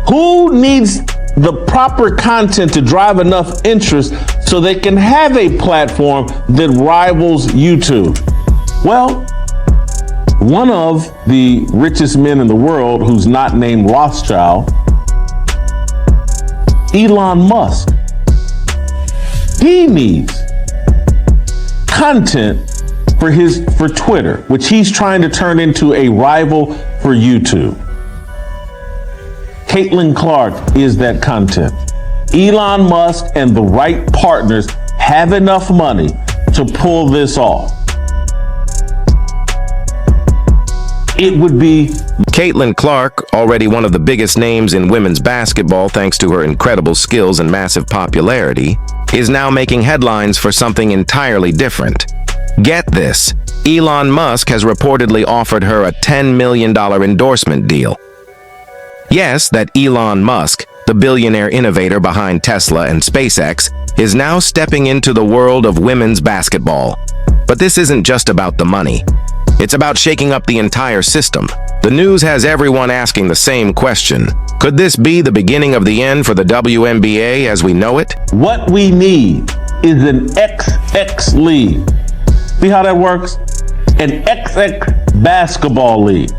Who needs the proper content to drive enough interest so they can have a platform that rivals YouTube? Well, one of the richest men in the world who's not named Rothschild, Elon Musk, he needs content for Twitter, which he's trying to turn into a rival for YouTube. Caitlin Clark is that content. Elon Musk and the right partners have enough money to pull this off. It would be Caitlin Clark, already one of the biggest names in women's basketball thanks to her incredible skills and massive popularity, is now making headlines for something entirely different. Get this, Elon Musk has reportedly offered her a $10 million endorsement deal. Yes, that Elon Musk, the billionaire innovator behind Tesla and SpaceX, is now stepping into the world of women's basketball. But this isn't just about the money. It's about shaking up the entire system. The news has everyone asking the same question. Could this be the beginning of the end for the WNBA as we know it? What we need is an XX league. See how that works? An XX basketball league.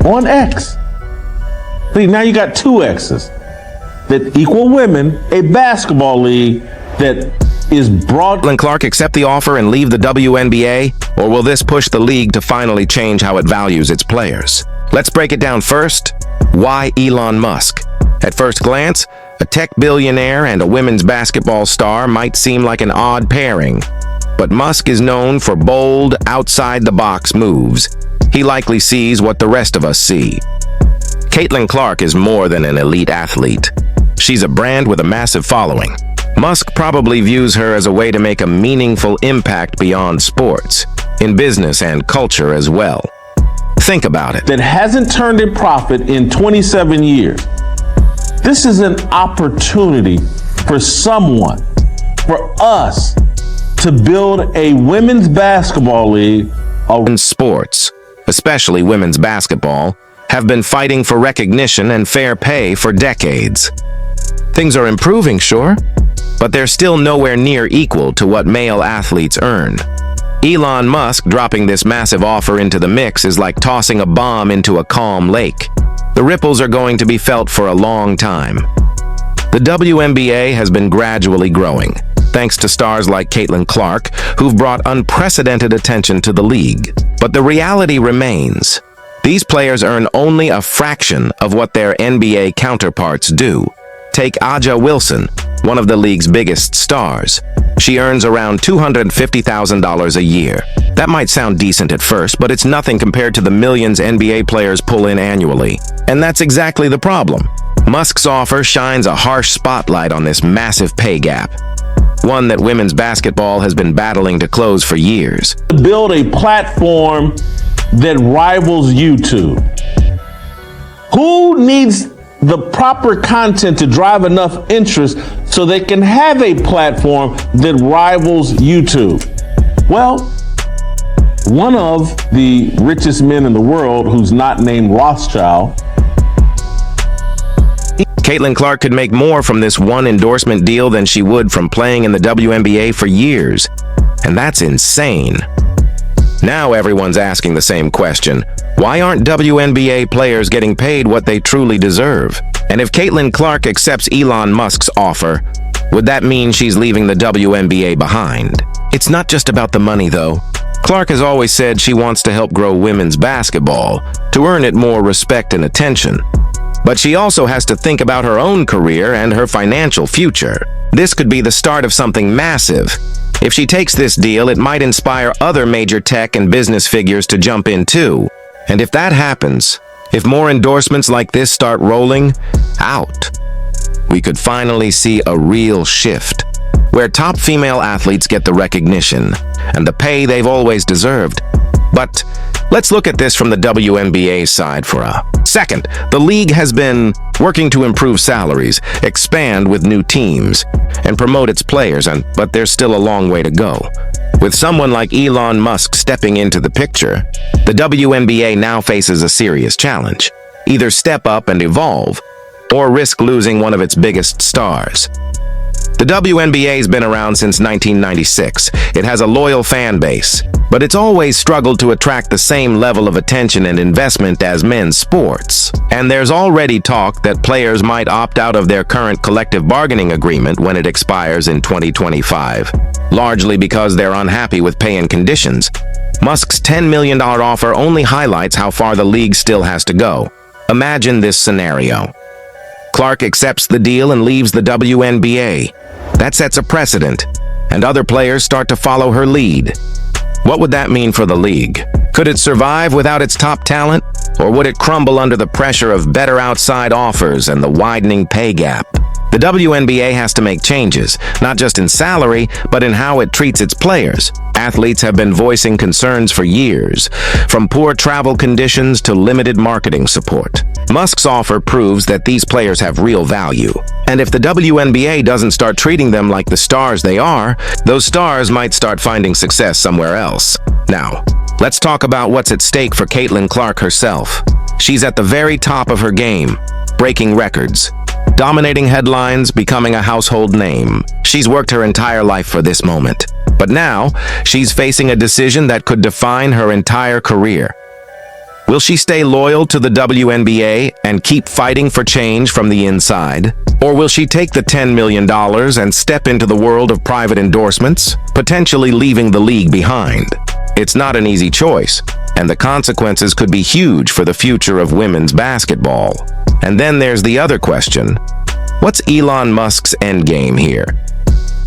On X. See, now you got two X's that equal women, a basketball league that is broad. Caitlin Clark accept the offer and leave the WNBA? Or will this push the league to finally change how it values its players? Let's break it down first. Why Elon Musk? At first glance, a tech billionaire and a women's basketball star might seem like an odd pairing. But Musk is known for bold, outside-the-box moves. He likely sees what the rest of us see. Caitlin Clark is more than an elite athlete. She's a brand with a massive following. Musk probably views her as a way to make a meaningful impact beyond sports, in business and culture as well. Think about it. That hasn't turned a profit in 27 years. This is an opportunity for someone, for us, to build a women's basketball league. In sports, especially women's basketball, have been fighting for recognition and fair pay for decades. Things are improving, sure, but they're still nowhere near equal to what male athletes earn. Elon Musk dropping this massive offer into the mix is like tossing a bomb into a calm lake. The ripples are going to be felt for a long time. The WNBA has been gradually growing, thanks to stars like Caitlin Clark, who've brought unprecedented attention to the league. But the reality remains. These players earn only a fraction of what their NBA counterparts do. Take A'ja Wilson, one of the league's biggest stars. She earns around $250,000 a year. That might sound decent at first, but it's nothing compared to the millions NBA players pull in annually. And that's exactly the problem. Musk's offer shines a harsh spotlight on this massive pay gap, one that women's basketball has been battling to close for years. Build a platform that rivals YouTube. Who needs the proper content to drive enough interest so they can have a platform that rivals YouTube? Well, one of the richest men in the world who's not named Rothschild. Caitlin Clark could make more from this one endorsement deal than she would from playing in the WNBA for years. And that's insane. Now everyone's asking the same question. Why aren't WNBA players getting paid what they truly deserve? And if Caitlin Clark accepts Elon Musk's offer, would that mean she's leaving the WNBA behind? It's not just about the money, though. Clark has always said she wants to help grow women's basketball, to earn it more respect and attention. But she also has to think about her own career and her financial future. This could be the start of something massive. If she takes this deal, it might inspire other major tech and business figures to jump in too. And if that happens, if more endorsements like this start rolling out, we could finally see a real shift, where top female athletes get the recognition and the pay they've always deserved. But let's look at this from the WNBA side for a second. The league has been working to improve salaries, expand with new teams, and promote its players, but there's still a long way to go. With someone like Elon Musk stepping into the picture, the WNBA now faces a serious challenge. Either step up and evolve, or risk losing one of its biggest stars. The WNBA's been around since 1996. It has a loyal fan base, but it's always struggled to attract the same level of attention and investment as men's sports. And there's already talk that players might opt out of their current collective bargaining agreement when it expires in 2025, largely because they're unhappy with pay and conditions. Musk's $10 million offer only highlights how far the league still has to go. Imagine this scenario. Clark accepts the deal and leaves the WNBA. That sets a precedent, and other players start to follow her lead. What would that mean for the league? Could it survive without its top talent, or would it crumble under the pressure of better outside offers and the widening pay gap? The WNBA has to make changes, not just in salary, but in how it treats its players. Athletes have been voicing concerns for years, from poor travel conditions to limited marketing support. Musk's offer proves that these players have real value. And if the WNBA doesn't start treating them like the stars they are, those stars might start finding success somewhere else. Now, let's talk about what's at stake for Caitlin Clark herself. She's at the very top of her game, breaking records, dominating headlines, becoming a household name. She's worked her entire life for this moment. But now, she's facing a decision that could define her entire career. Will she stay loyal to the WNBA and keep fighting for change from the inside? Or will she take the $10 million and step into the world of private endorsements, potentially leaving the league behind? It's not an easy choice, and the consequences could be huge for the future of women's basketball. And then there's the other question. What's Elon Musk's endgame here?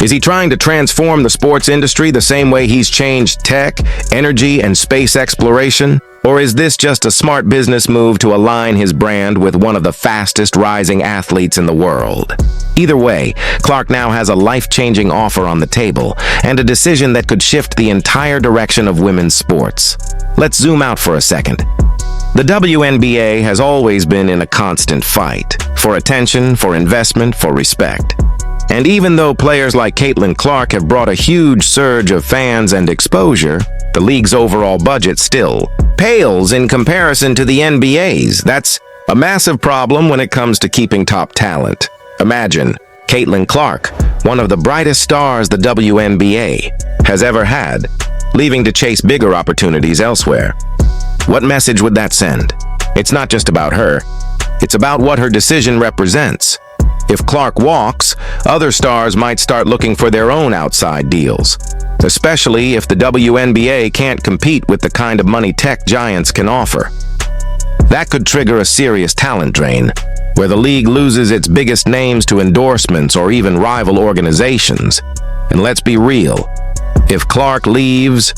Is he trying to transform the sports industry the same way he's changed tech, energy, and space exploration? Or is this just a smart business move to align his brand with one of the fastest rising athletes in the world? Either way, Clark now has a life-changing offer on the table and a decision that could shift the entire direction of women's sports. Let's zoom out for a second. The WNBA has always been in a constant fight for attention, for investment, for respect. And even though players like Caitlin Clark have brought a huge surge of fans and exposure, the league's overall budget still pales in comparison to the NBA's. That's a massive problem when it comes to keeping top talent. Imagine Caitlin Clark, one of the brightest stars the WNBA has ever had, leaving to chase bigger opportunities elsewhere. What message would that send? It's not just about her. It's about what her decision represents. If Clark walks, other stars might start looking for their own outside deals, especially if the WNBA can't compete with the kind of money tech giants can offer. That could trigger a serious talent drain, where the league loses its biggest names to endorsements or even rival organizations. And let's be real, if Clark leaves,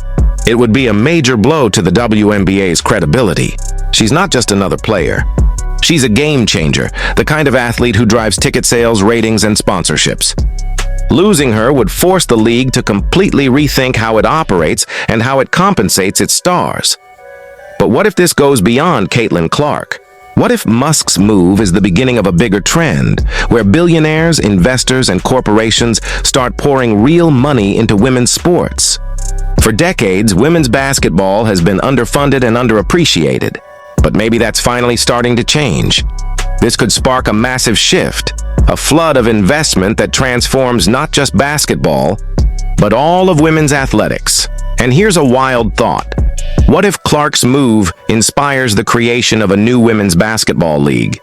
it would be a major blow to the WNBA's credibility. She's not just another player. She's a game changer, the kind of athlete who drives ticket sales, ratings, and sponsorships. Losing her would force the league to completely rethink how it operates and how it compensates its stars. But what if this goes beyond Caitlin Clark? What if Musk's move is the beginning of a bigger trend, where billionaires, investors, and corporations start pouring real money into women's sports? For decades, women's basketball has been underfunded and underappreciated. But maybe that's finally starting to change. This could spark a massive shift, a flood of investment that transforms not just basketball, but all of women's athletics. And here's a wild thought. What if Clark's move inspires the creation of a new women's basketball league?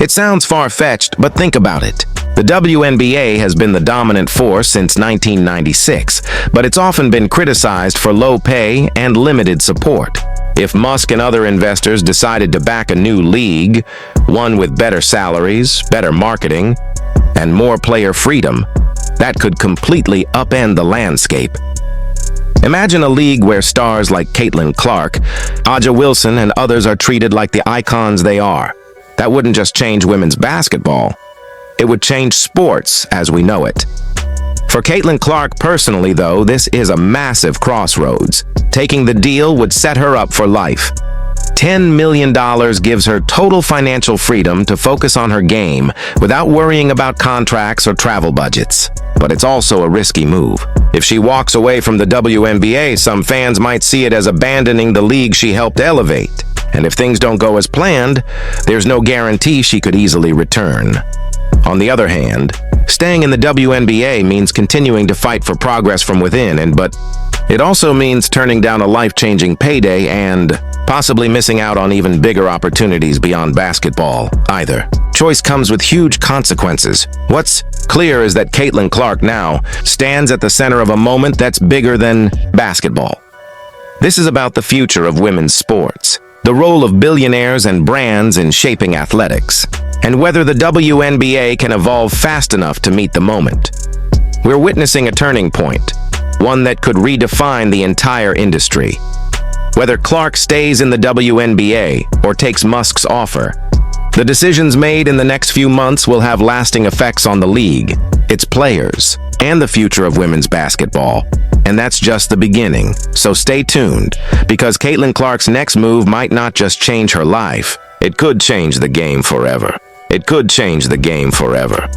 It sounds far-fetched, but think about it. The WNBA has been the dominant force since 1996, but it's often been criticized for low pay and limited support. If Musk and other investors decided to back a new league, one with better salaries, better marketing, and more player freedom, that could completely upend the landscape. Imagine a league where stars like Caitlin Clark, Aja Wilson, and others are treated like the icons they are. That wouldn't just change women's basketball. It would change sports as we know it. For Caitlin Clark personally, though, this is a massive crossroads. Taking the deal would set her up for life. $10 million gives her total financial freedom to focus on her game without worrying about contracts or travel budgets. But it's also a risky move. If she walks away from the WNBA, some fans might see it as abandoning the league she helped elevate. and if things don't go as planned, there's no guarantee she could easily return. On the other hand, staying in the WNBA means continuing to fight for progress from within, but it also means turning down a life-changing payday and possibly missing out on even bigger opportunities beyond basketball. Either choice comes with huge consequences. What's clear is that Caitlin Clark now stands at the center of a moment that's bigger than basketball. This is about the future of women's sports, the role of billionaires and brands in shaping athletics, and whether the WNBA can evolve fast enough to meet the moment. We're witnessing a turning point, one that could redefine the entire industry. Whether Clark stays in the WNBA or takes Musk's offer, the decisions made in the next few months will have lasting effects on the league, its players, and the future of women's basketball. And that's just the beginning. So stay tuned, because Caitlin Clark's next move might not just change her life, it could change the game forever. It could change the game forever.